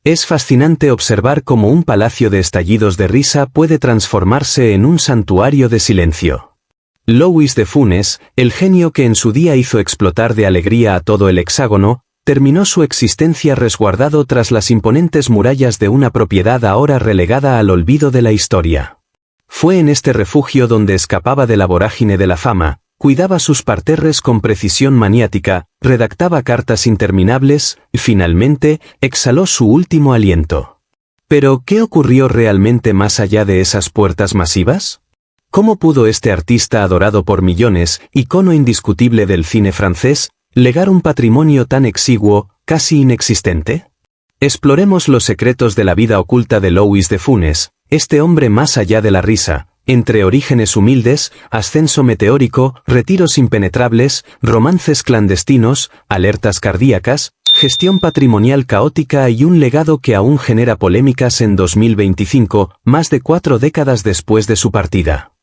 Es fascinante observar cómo un palacio de estallidos de risa puede transformarse en un santuario de silencio. Louis de Funès, el genio que en su día hizo explotar de alegría a todo el hexágono, terminó su existencia resguardado tras las imponentes murallas de una propiedad ahora relegada al olvido de la historia. Fue en este refugio donde escapaba de la vorágine de la fama, cuidaba sus parterres con precisión maniática, redactaba cartas interminables y finalmente exhaló su último aliento. Pero, ¿qué ocurrió realmente más allá de esas puertas masivas? ¿Cómo pudo este artista adorado por millones, icono indiscutible del cine francés, legar un patrimonio tan exiguo, casi inexistente? Exploremos los secretos de la vida oculta de Louis de Funès, este hombre más allá de la risa, entre orígenes humildes, ascenso meteórico, retiros impenetrables, romances clandestinos, alertas cardíacas, gestión patrimonial caótica y un legado que aún genera polémicas en 2025, más de 4 décadas después de su partida.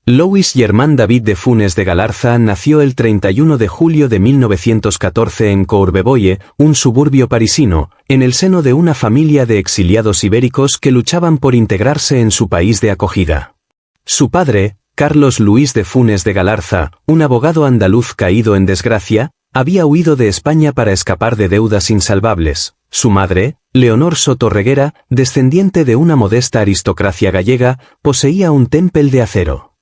Louis Germain David de Funès de Galarza nació el 31 de julio de 1914 en Courbevoie, un suburbio parisino, en el seno de una familia de exiliados ibéricos que luchaban por integrarse en su país de acogida. Su padre, Carlos Luis de Funès de Galarza, un abogado andaluz caído en desgracia, había huido de España para escapar de deudas insalvables. Su madre, Leonor Soto Reguera, descendiente de una modesta aristocracia gallega, poseía un témpel de acero.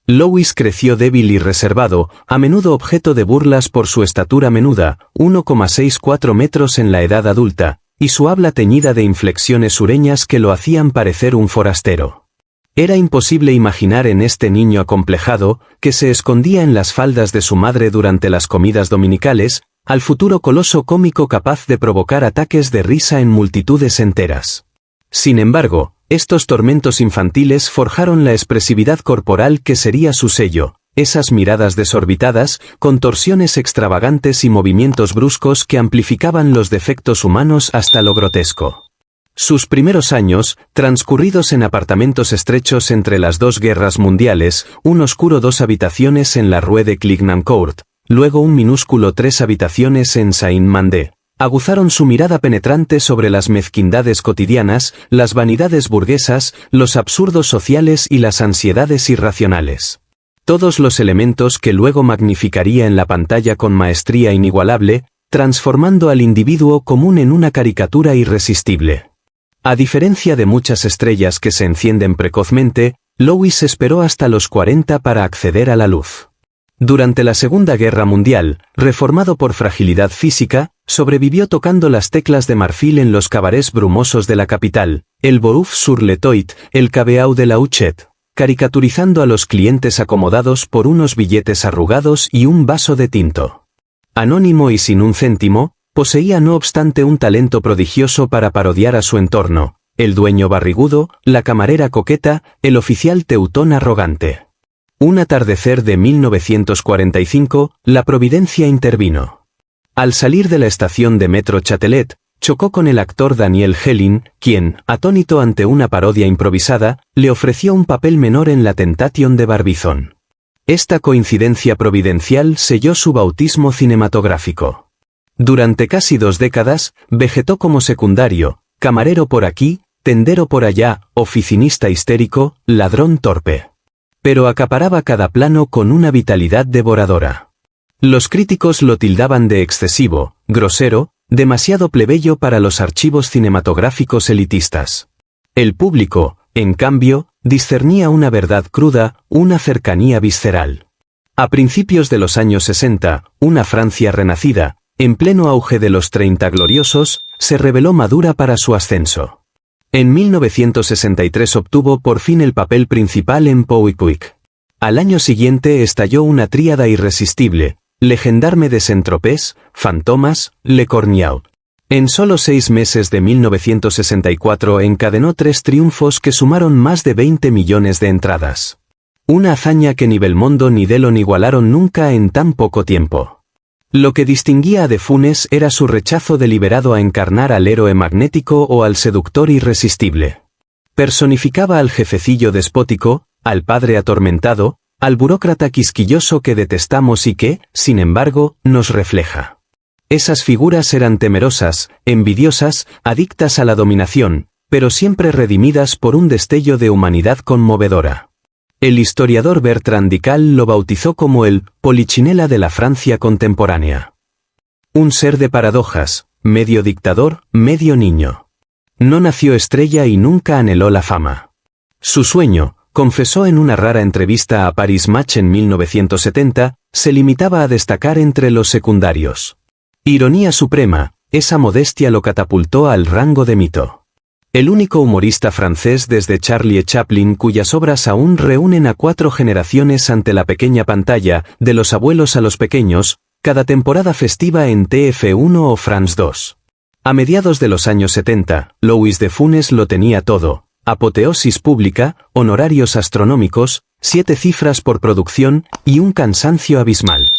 Louis creció débil y reservado, a menudo objeto de burlas por su estatura menuda, 1,64 metros en la edad adulta, y su habla teñida de inflexiones sureñas que lo hacían parecer un forastero. Era imposible imaginar en este niño acomplejado, que se escondía en las faldas de su madre durante las comidas dominicales, al futuro coloso cómico capaz de provocar ataques de risa en multitudes enteras. Sin embargo, estos tormentos infantiles forjaron la expresividad corporal que sería su sello, esas miradas desorbitadas, contorsiones extravagantes y movimientos bruscos que amplificaban los defectos humanos hasta lo grotesco. Sus primeros años, transcurridos en apartamentos estrechos entre las dos guerras mundiales, un oscuro 2 habitaciones en la Rue de Clignancourt, luego un minúsculo 3 habitaciones en Saint-Mandé, aguzaron su mirada penetrante sobre las mezquindades cotidianas, las vanidades burguesas, los absurdos sociales y las ansiedades irracionales. Todos los elementos que luego magnificaría en la pantalla con maestría inigualable, transformando al individuo común en una caricatura irresistible. A diferencia de muchas estrellas que se encienden precozmente, Louis esperó hasta los 40 para acceder a la luz. Durante la Segunda Guerra Mundial, reformado por fragilidad física, sobrevivió tocando las teclas de marfil en los cabarets brumosos de la capital, el Boeuf-sur-le-Toit, el Cabeau de la Huchette, caricaturizando a los clientes acomodados por unos billetes arrugados y un vaso de tinto. Anónimo y sin un céntimo, poseía no obstante un talento prodigioso para parodiar a su entorno, el dueño barrigudo, la camarera coqueta, el oficial teutón arrogante. Un atardecer de 1945, la providencia intervino. Al salir de la estación de metro Châtelet, chocó con el actor Daniel Helin, quien, atónito ante una parodia improvisada, le ofreció un papel menor en la Tentation de Barbizon. Esta coincidencia providencial selló su bautismo cinematográfico. Durante casi 2 décadas, vegetó como secundario, camarero por aquí, tendero por allá, oficinista histérico, ladrón torpe. Pero acaparaba cada plano con una vitalidad devoradora. Los críticos lo tildaban de excesivo, grosero, demasiado plebeyo para los archivos cinematográficos elitistas. El público, en cambio, discernía una verdad cruda, una cercanía visceral. A principios de los años 60, una Francia renacida, en pleno auge de los 30 gloriosos, se reveló madura para su ascenso. En 1963 obtuvo por fin el papel principal en Pouic. Al año siguiente estalló una tríada irresistible, Le Gendarme de Saint-Tropez, Fantomas, Le Corneau. En solo 6 meses de 1964 encadenó 3 triunfos que sumaron más de 20 millones de entradas. Una hazaña que ni Belmondo ni Delon igualaron nunca en tan poco tiempo. Lo que distinguía a de Funès era su rechazo deliberado a encarnar al héroe magnético o al seductor irresistible. Personificaba al jefecillo despótico, al padre atormentado, al burócrata quisquilloso que detestamos y que, sin embargo, nos refleja. Esas figuras eran temerosas, envidiosas, adictas a la dominación, pero siempre redimidas por un destello de humanidad conmovedora. El historiador Bertrand Dical lo bautizó como el Polichinela de la Francia contemporánea. Un ser de paradojas, medio dictador, medio niño. No nació estrella y nunca anheló la fama. Su sueño, confesó en una rara entrevista a Paris Match en 1970, se limitaba a destacar entre los secundarios. Ironía suprema, esa modestia lo catapultó al rango de mito. El único humorista francés desde Charlie Chaplin cuyas obras aún reúnen a 4 generaciones ante la pequeña pantalla, de los abuelos a los pequeños, cada temporada festiva en TF1 o France 2. A mediados de los años 70, Louis de Funès lo tenía todo: apoteosis pública, honorarios astronómicos, 7 cifras por producción y un cansancio abismal.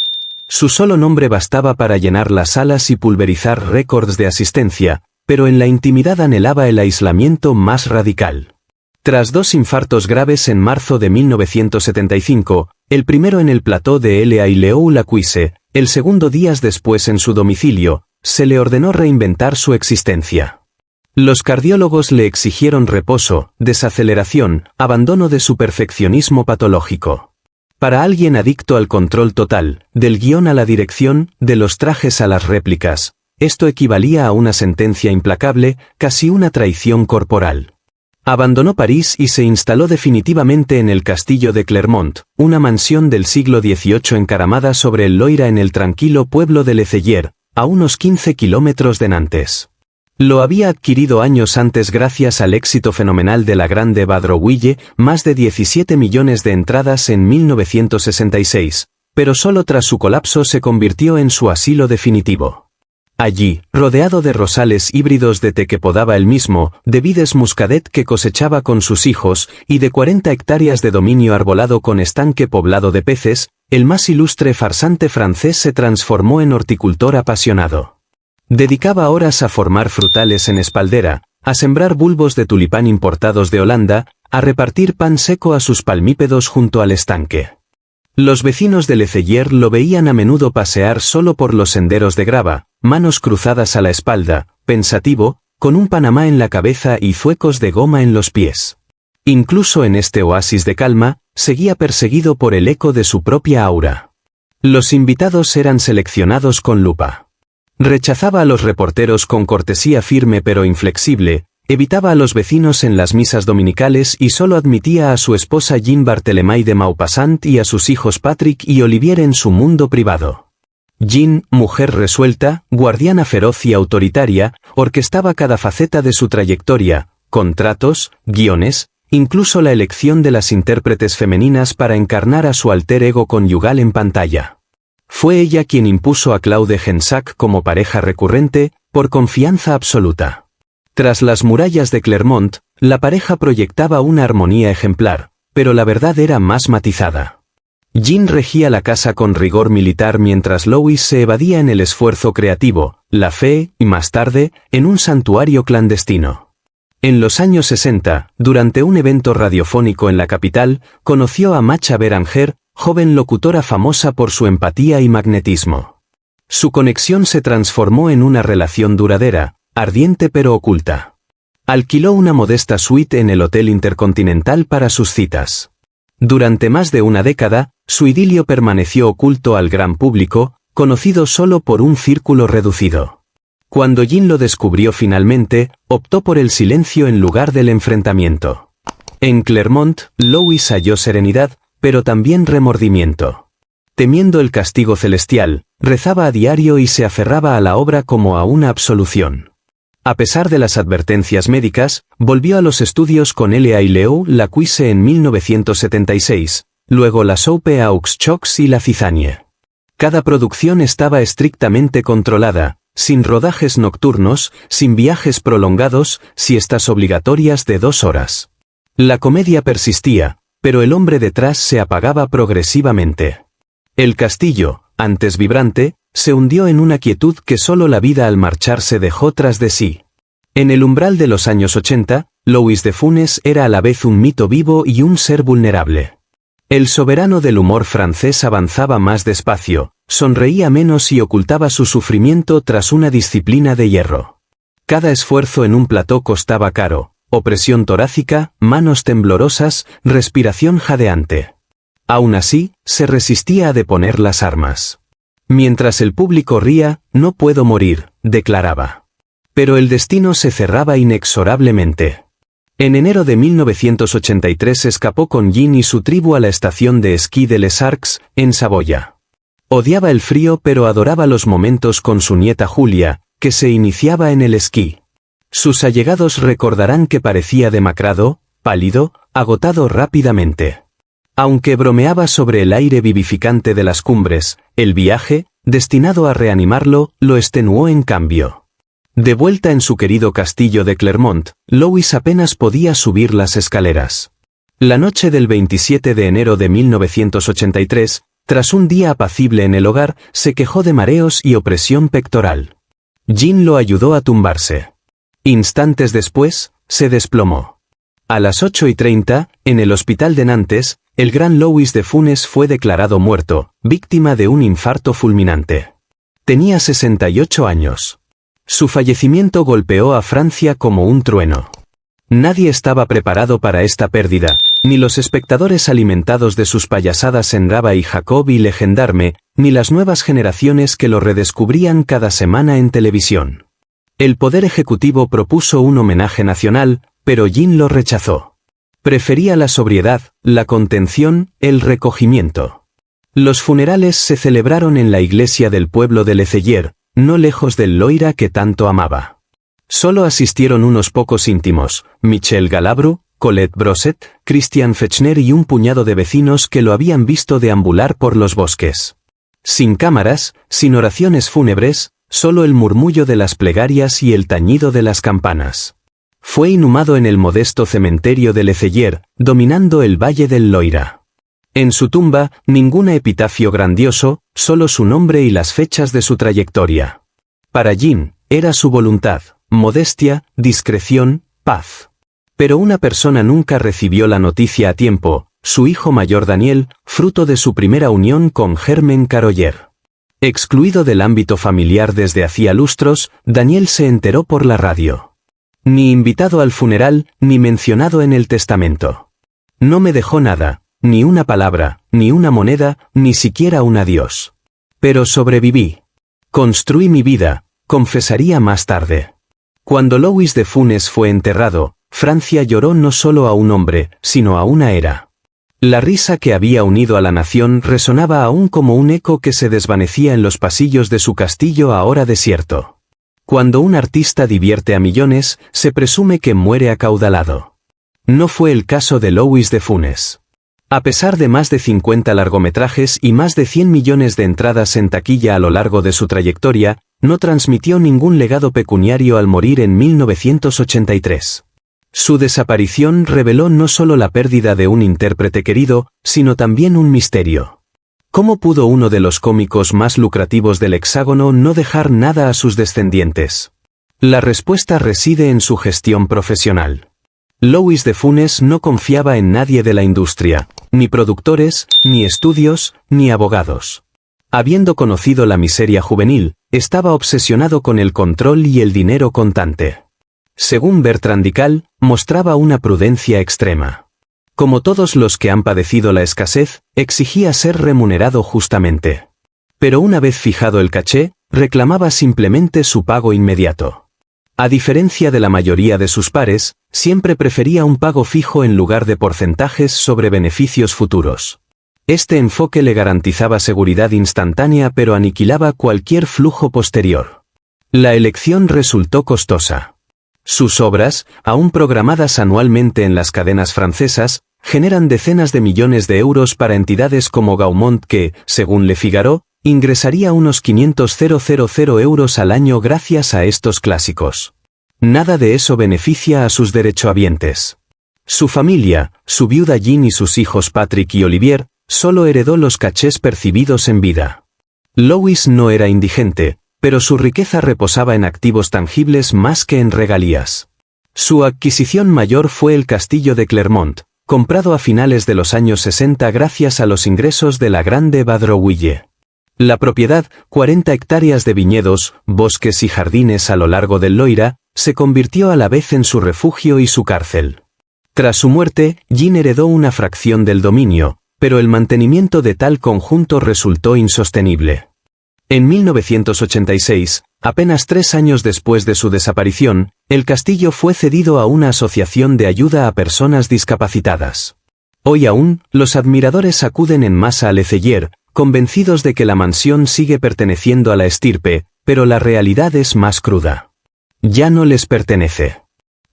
Su solo nombre bastaba para llenar las salas y pulverizar récords de asistencia, pero en la intimidad anhelaba el aislamiento más radical. Tras 2 infartos graves en marzo de 1975, el primero en el plató de l'Île-aux-Lacuisse, el segundo días después en su domicilio, se le ordenó reinventar su existencia. Los cardiólogos le exigieron reposo, desaceleración, abandono de su perfeccionismo patológico. Para alguien adicto al control total, del guión a la dirección, de los trajes a las réplicas, esto equivalía a una sentencia implacable, casi una traición corporal. Abandonó París y se instaló definitivamente en el castillo de Clermont, una mansión del siglo XVIII encaramada sobre el Loira en el tranquilo pueblo de Létellier, a unos 15 kilómetros de Nantes. Lo había adquirido años antes gracias al éxito fenomenal de la Grande Vadrouille, más de 17 millones de entradas en 1966, pero solo tras su colapso se convirtió en su asilo definitivo. Allí, rodeado de rosales híbridos de té que podaba él mismo, de vides muscadet que cosechaba con sus hijos, y de 40 hectáreas de dominio arbolado con estanque poblado de peces, el más ilustre farsante francés se transformó en horticultor apasionado. Dedicaba horas a formar frutales en espaldera, a sembrar bulbos de tulipán importados de Holanda, a repartir pan seco a sus palmípedos junto al estanque. Los vecinos de Létellier lo veían a menudo pasear solo por los senderos de grava, manos cruzadas a la espalda, pensativo, con un panamá en la cabeza y zuecos de goma en los pies. Incluso en este oasis de calma, seguía perseguido por el eco de su propia aura. Los invitados eran seleccionados con lupa. Rechazaba a los reporteros con cortesía firme pero inflexible, evitaba a los vecinos en las misas dominicales y solo admitía a su esposa Jean Barthélemy de Maupassant y a sus hijos Patrick y Olivier en su mundo privado. Jean, mujer resuelta, guardiana feroz y autoritaria, orquestaba cada faceta de su trayectoria, contratos, guiones, incluso la elección de las intérpretes femeninas para encarnar a su alter ego conyugal en pantalla. Fue ella quien impuso a Claude Gensac como pareja recurrente, por confianza absoluta. Tras las murallas de Clermont, la pareja proyectaba una armonía ejemplar, pero la verdad era más matizada. Jean regía la casa con rigor militar mientras Louis se evadía en el esfuerzo creativo, la fe, y más tarde, en un santuario clandestino. En los años 60, durante un evento radiofónico en la capital, conoció a Macha Beranger, joven locutora famosa por su empatía y magnetismo. Su conexión se transformó en una relación duradera, ardiente pero oculta. Alquiló una modesta suite en el Hotel Intercontinental para sus citas. Durante más de una década, su idilio permaneció oculto al gran público, conocido solo por un círculo reducido. Cuando Jean lo descubrió finalmente, optó por el silencio en lugar del enfrentamiento. En Clermont, Louis halló serenidad, pero también remordimiento. Temiendo el castigo celestial, rezaba a diario y se aferraba a la obra como a una absolución. A pesar de las advertencias médicas, volvió a los estudios con l'Île-aux-Lacuisse en 1976, luego la Soupe aux Chocs y la Cizagne. Cada producción estaba estrictamente controlada, sin rodajes nocturnos, sin viajes prolongados, siestas obligatorias de 2 horas. La comedia persistía, pero el hombre detrás se apagaba progresivamente. El castillo, antes vibrante, se hundió en una quietud que solo la vida al marcharse dejó tras de sí. En el umbral de los años 80, Louis de Funès era a la vez un mito vivo y un ser vulnerable. El soberano del humor francés avanzaba más despacio, Sonreía menos y ocultaba su sufrimiento tras una disciplina de hierro. Cada esfuerzo en un plató costaba caro, opresión torácica, manos temblorosas, respiración jadeante. Aún así, se resistía a deponer las armas. Mientras el público ría, no puedo morir, declaraba. Pero el destino se cerraba inexorablemente. En enero de 1983 escapó con Jean y su tribu a la estación de esquí de Les Arcs, en Saboya. Odiaba el frío pero adoraba los momentos con su nieta Julia, que se iniciaba en el esquí. Sus allegados recordarán que parecía demacrado, pálido, agotado rápidamente. Aunque bromeaba sobre el aire vivificante de las cumbres, el viaje, destinado a reanimarlo, lo extenuó en cambio. De vuelta en su querido castillo de Clermont, Louis apenas podía subir las escaleras. La noche del 27 de enero de 1983, tras un día apacible en el hogar, se quejó de mareos y opresión pectoral. Jean lo ayudó a tumbarse. Instantes después, se desplomó. A las 8:30, en el hospital de Nantes, el gran Louis de Funès fue declarado muerto, víctima de un infarto fulminante. Tenía 68 años. Su fallecimiento golpeó a Francia como un trueno. Nadie estaba preparado para esta pérdida, ni los espectadores alimentados de sus payasadas en Rava y Jacob y Legendarme, ni las nuevas generaciones que lo redescubrían cada semana en televisión. El Poder Ejecutivo propuso un homenaje nacional, pero Jean lo rechazó. Prefería la sobriedad, la contención, el recogimiento. Los funerales se celebraron en la iglesia del pueblo de Leceyer, no lejos del Loira que tanto amaba. Solo asistieron unos pocos íntimos, Michel Galabru, Colette Broset, Christian Fechner y un puñado de vecinos que lo habían visto deambular por los bosques. Sin cámaras, sin oraciones fúnebres, solo el murmullo de las plegarias y el tañido de las campanas. Fue inhumado en el modesto cementerio de Leceyer, dominando el valle del Loira. En su tumba, ningún epitafio grandioso, solo su nombre y las fechas de su trayectoria. Para Jean, era su voluntad, modestia, discreción, paz. Pero una persona nunca recibió la noticia a tiempo, su hijo mayor Daniel, fruto de su primera unión con Germaine Caroller. Excluido del ámbito familiar desde hacía lustros, Daniel se enteró por la radio. Ni invitado al funeral, ni mencionado en el testamento. No me dejó nada, ni una palabra, ni una moneda, ni siquiera un adiós. Pero sobreviví. Construí mi vida, confesaría más tarde. Cuando Louis de Funès fue enterrado, Francia lloró no solo a un hombre, sino a una era. La risa que había unido a la nación resonaba aún como un eco que se desvanecía en los pasillos de su castillo ahora desierto. Cuando un artista divierte a millones, se presume que muere acaudalado. No fue el caso de Louis de Funès. A pesar de más de 50 largometrajes y más de 100 millones de entradas en taquilla a lo largo de su trayectoria, no transmitió ningún legado pecuniario al morir en 1983. Su desaparición reveló no solo la pérdida de un intérprete querido, sino también un misterio. ¿Cómo pudo uno de los cómicos más lucrativos del Hexágono no dejar nada a sus descendientes? La respuesta reside en su gestión profesional. Louis de Funès no confiaba en nadie de la industria, ni productores, ni estudios, ni abogados. Habiendo conocido la miseria juvenil, estaba obsesionado con el control y el dinero contante. Según Bertrand Dical, mostraba una prudencia extrema. Como todos los que han padecido la escasez, exigía ser remunerado justamente. Pero una vez fijado el caché, reclamaba simplemente su pago inmediato. A diferencia de la mayoría de sus pares, siempre prefería un pago fijo en lugar de porcentajes sobre beneficios futuros. Este enfoque le garantizaba seguridad instantánea pero aniquilaba cualquier flujo posterior. La elección resultó costosa. Sus obras, aún programadas anualmente en las cadenas francesas, generan decenas de millones de euros para entidades como Gaumont que, según Le Figaro, ingresaría unos 500.000 euros al año gracias a estos clásicos. Nada de eso beneficia a sus derechohabientes. Su familia, su viuda Jean y sus hijos Patrick y Olivier, solo heredó los cachés percibidos en vida. Louis no era indigente, pero su riqueza reposaba en activos tangibles más que en regalías. Su adquisición mayor fue el castillo de Clermont, comprado a finales de los años 60 gracias a los ingresos de la Grande Vadrouille. La propiedad, 40 hectáreas de viñedos, bosques y jardines a lo largo del Loira, se convirtió a la vez en su refugio y su cárcel. Tras su muerte, Jean heredó una fracción del dominio, pero el mantenimiento de tal conjunto resultó insostenible. En 1986, apenas 3 años después de su desaparición, el castillo fue cedido a una asociación de ayuda a personas discapacitadas. Hoy aún, los admiradores acuden en masa a Lecellier, convencidos de que la mansión sigue perteneciendo a la estirpe, pero la realidad es más cruda. Ya no les pertenece.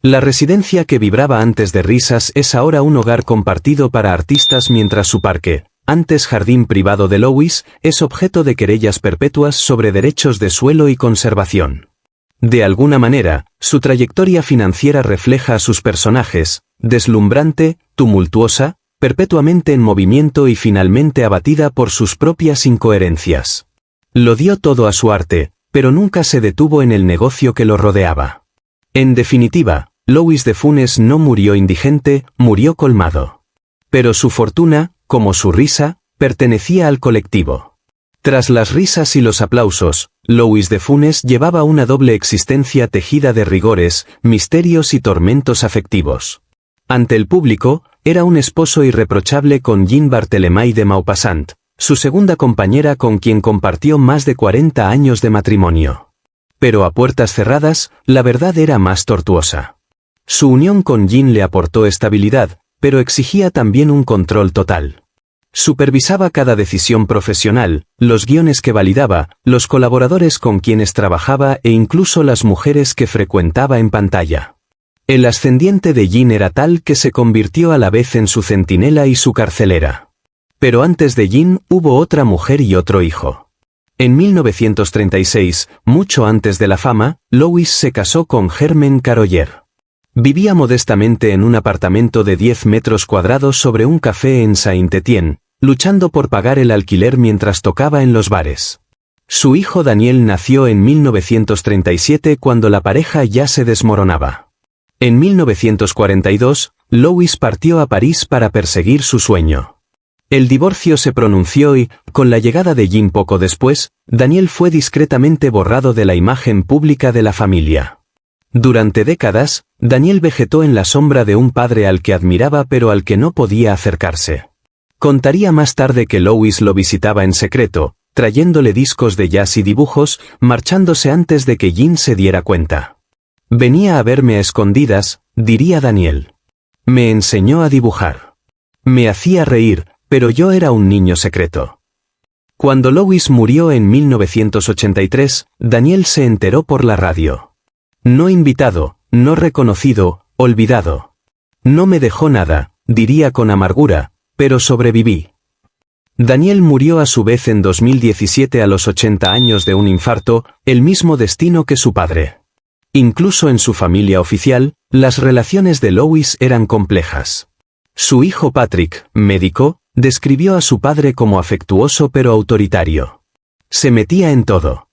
La residencia que vibraba antes de risas es ahora un hogar compartido para artistas mientras su parque, antes jardín privado de Louis, es objeto de querellas perpetuas sobre derechos de suelo y conservación. De alguna manera, su trayectoria financiera refleja a sus personajes, deslumbrante, tumultuosa, perpetuamente en movimiento y finalmente abatida por sus propias incoherencias. Lo dio todo a su arte, pero nunca se detuvo en el negocio que lo rodeaba. En definitiva, Louis de Funès no murió indigente, murió colmado. Pero su fortuna, como su risa, pertenecía al colectivo. Tras las risas y los aplausos, Louis de Funès llevaba una doble existencia tejida de rigores, misterios y tormentos afectivos. Ante el público, era un esposo irreprochable con Jean Barthélemy de Maupassant, su segunda compañera con quien compartió más de 40 años de matrimonio. Pero a puertas cerradas, la verdad era más tortuosa. Su unión con Jean le aportó estabilidad, pero exigía también un control total. Supervisaba cada decisión profesional, los guiones que validaba, los colaboradores con quienes trabajaba e incluso las mujeres que frecuentaba en pantalla. El ascendiente de Jean era tal que se convirtió a la vez en su centinela y su carcelera. Pero antes de Jean hubo otra mujer y otro hijo. En 1936, mucho antes de la fama, Louis se casó con Germaine Caroller. Vivía modestamente en un apartamento de 10 metros cuadrados sobre un café en Saint-Étienne, luchando por pagar el alquiler mientras tocaba en los bares. Su hijo Daniel nació en 1937 cuando la pareja ya se desmoronaba. En 1942, Louis partió a París para perseguir su sueño. El divorcio se pronunció y, con la llegada de Jean poco después, Daniel fue discretamente borrado de la imagen pública de la familia. Durante décadas, Daniel vegetó en la sombra de un padre al que admiraba pero al que no podía acercarse. Contaría más tarde que Louis lo visitaba en secreto, trayéndole discos de jazz y dibujos, marchándose antes de que Jean se diera cuenta. Venía a verme a escondidas, diría Daniel. Me enseñó a dibujar. Me hacía reír, pero yo era un niño secreto. Cuando Louis murió en 1983, Daniel se enteró por la radio. No invitado, no reconocido, olvidado. No me dejó nada, diría con amargura, pero sobreviví. Daniel murió a su vez en 2017 a los 80 años de un infarto, el mismo destino que su padre. Incluso en su familia oficial, las relaciones de Louis eran complejas. Su hijo Patrick, médico, describió a su padre como afectuoso pero autoritario. Se metía en todo.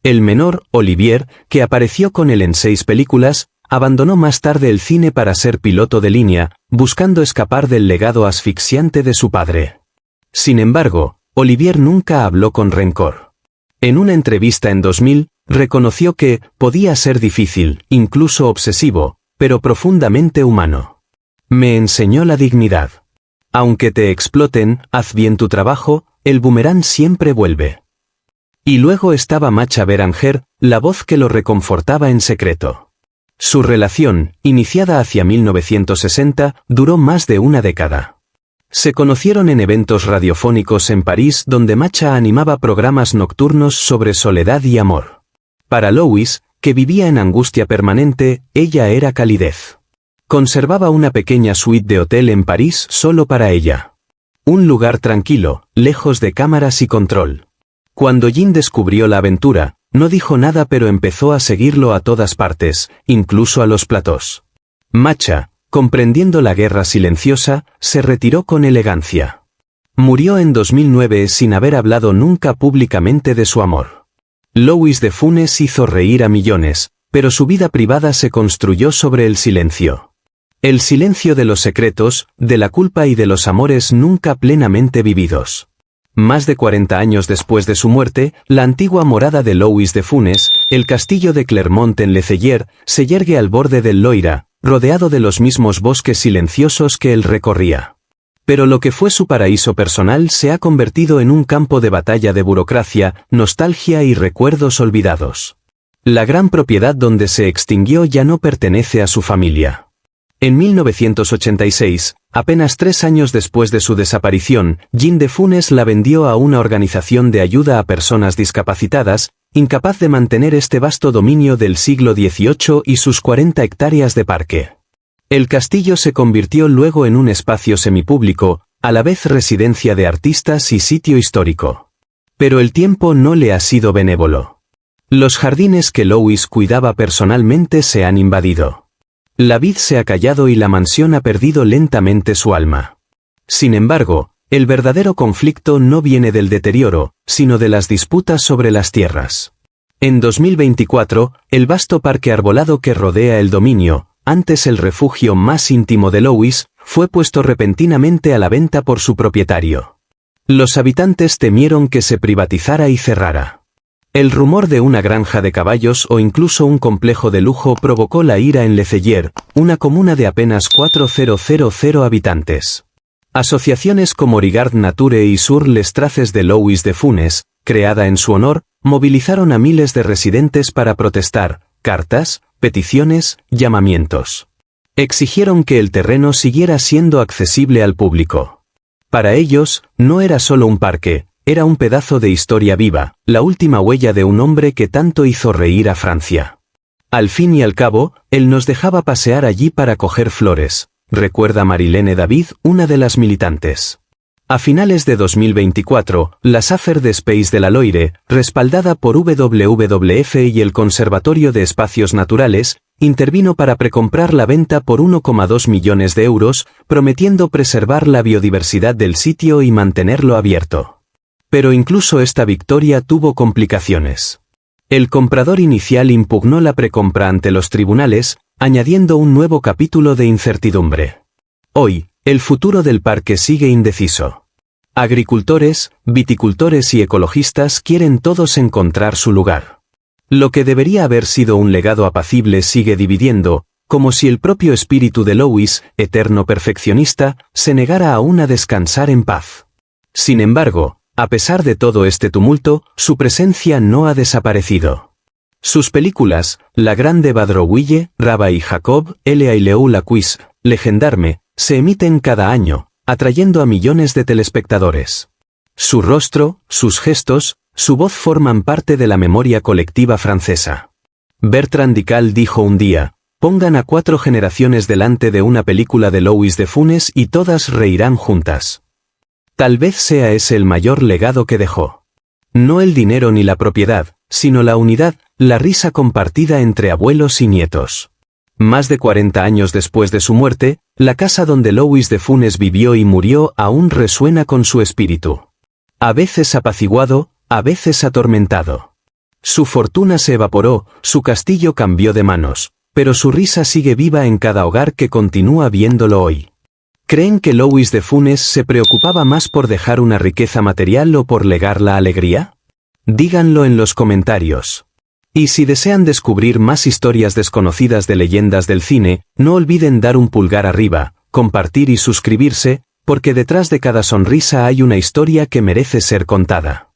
El menor, Olivier, que apareció con él en 6 películas, abandonó más tarde el cine para ser piloto de línea, buscando escapar del legado asfixiante de su padre. Sin embargo, Olivier nunca habló con rencor. En una entrevista en 2000, reconoció que podía ser difícil, incluso obsesivo, pero profundamente humano. Me enseñó la dignidad. Aunque te exploten, haz bien tu trabajo, el boomerang siempre vuelve. Y luego estaba Macha Beranger, la voz que lo reconfortaba en secreto. Su relación, iniciada hacia 1960, duró más de una década. Se conocieron en eventos radiofónicos en París donde Macha animaba programas nocturnos sobre soledad y amor. Para Louis, que vivía en angustia permanente, ella era calidez. Conservaba una pequeña suite de hotel en París solo para ella. Un lugar tranquilo, lejos de cámaras y control. Cuando Jean descubrió la aventura, no dijo nada pero empezó a seguirlo a todas partes, incluso a los platós. Macha, comprendiendo la guerra silenciosa, se retiró con elegancia. Murió en 2009 sin haber hablado nunca públicamente de su amor. Louis de Funès hizo reír a millones, pero su vida privada se construyó sobre el silencio. El silencio de los secretos, de la culpa y de los amores nunca plenamente vividos. Más de 40 años después de su muerte, la antigua morada de Louis de Funès, el castillo de Clermont-en-Letellier, se yergue al borde del Loira, rodeado de los mismos bosques silenciosos que él recorría. Pero lo que fue su paraíso personal se ha convertido en un campo de batalla de burocracia, nostalgia y recuerdos olvidados. La gran propiedad donde se extinguió ya no pertenece a su familia. En 1986, apenas 3 años después de su desaparición, Jean de Funès la vendió a una organización de ayuda a personas discapacitadas, incapaz de mantener este vasto dominio del siglo XVIII y sus 40 hectáreas de parque. El castillo se convirtió luego en un espacio semipúblico, a la vez residencia de artistas y sitio histórico. Pero el tiempo no le ha sido benévolo. Los jardines que Louis cuidaba personalmente se han invadido. La vid se ha callado y la mansión ha perdido lentamente su alma. Sin embargo, el verdadero conflicto no viene del deterioro, sino de las disputas sobre las tierras. En 2024, el vasto parque arbolado que rodea el dominio, antes el refugio más íntimo de Louis, fue puesto repentinamente a la venta por su propietario. Los habitantes temieron que se privatizara y cerrara. El rumor de una granja de caballos o incluso un complejo de lujo provocó la ira en Letellier, una comuna de apenas 4.000 habitantes. Asociaciones como Regard Nature y Sur les Traces de Louis de Funès, creada en su honor, movilizaron a miles de residentes para protestar, cartas, peticiones, llamamientos. Exigieron que el terreno siguiera siendo accesible al público. Para ellos, no era solo un parque, era un pedazo de historia viva, la última huella de un hombre que tanto hizo reír a Francia. Al fin y al cabo, él nos dejaba pasear allí para coger flores, recuerda Marilene David, una de las militantes. A finales de 2024, la Safer de Space de la Loire, respaldada por WWF y el Conservatorio de Espacios Naturales, intervino para precomprar la venta por 1,2 millones de euros, prometiendo preservar la biodiversidad del sitio y mantenerlo abierto. Pero incluso esta victoria tuvo complicaciones. El comprador inicial impugnó la precompra ante los tribunales, añadiendo un nuevo capítulo de incertidumbre. Hoy, el futuro del parque sigue indeciso. Agricultores, viticultores y ecologistas quieren todos encontrar su lugar. Lo que debería haber sido un legado apacible sigue dividiendo, como si el propio espíritu de Louis, eterno perfeccionista, se negara aún a descansar en paz. Sin embargo, a pesar de todo este tumulto, su presencia no ha desaparecido. Sus películas, La Grande Vadrouille, Raba y Jacob, L.A. Leu la Cuisse, Legendarme, se emiten cada año, atrayendo a millones de telespectadores. Su rostro, sus gestos, su voz forman parte de la memoria colectiva francesa. Bertrand Dical dijo un día, pongan a 4 generaciones delante de una película de Louis de Funès y todas reirán juntas. Tal vez sea ese el mayor legado que dejó. No el dinero ni la propiedad, sino la unidad, la risa compartida entre abuelos y nietos. Más de 40 años después de su muerte, la casa donde Louis de Funès vivió y murió aún resuena con su espíritu. A veces apaciguado, a veces atormentado. Su fortuna se evaporó, su castillo cambió de manos, pero su risa sigue viva en cada hogar que continúa viéndolo hoy. ¿Creen que Louis de Funès se preocupaba más por dejar una riqueza material o por legar la alegría? Díganlo en los comentarios. Y si desean descubrir más historias desconocidas de leyendas del cine, no olviden dar un pulgar arriba, compartir y suscribirse, porque detrás de cada sonrisa hay una historia que merece ser contada.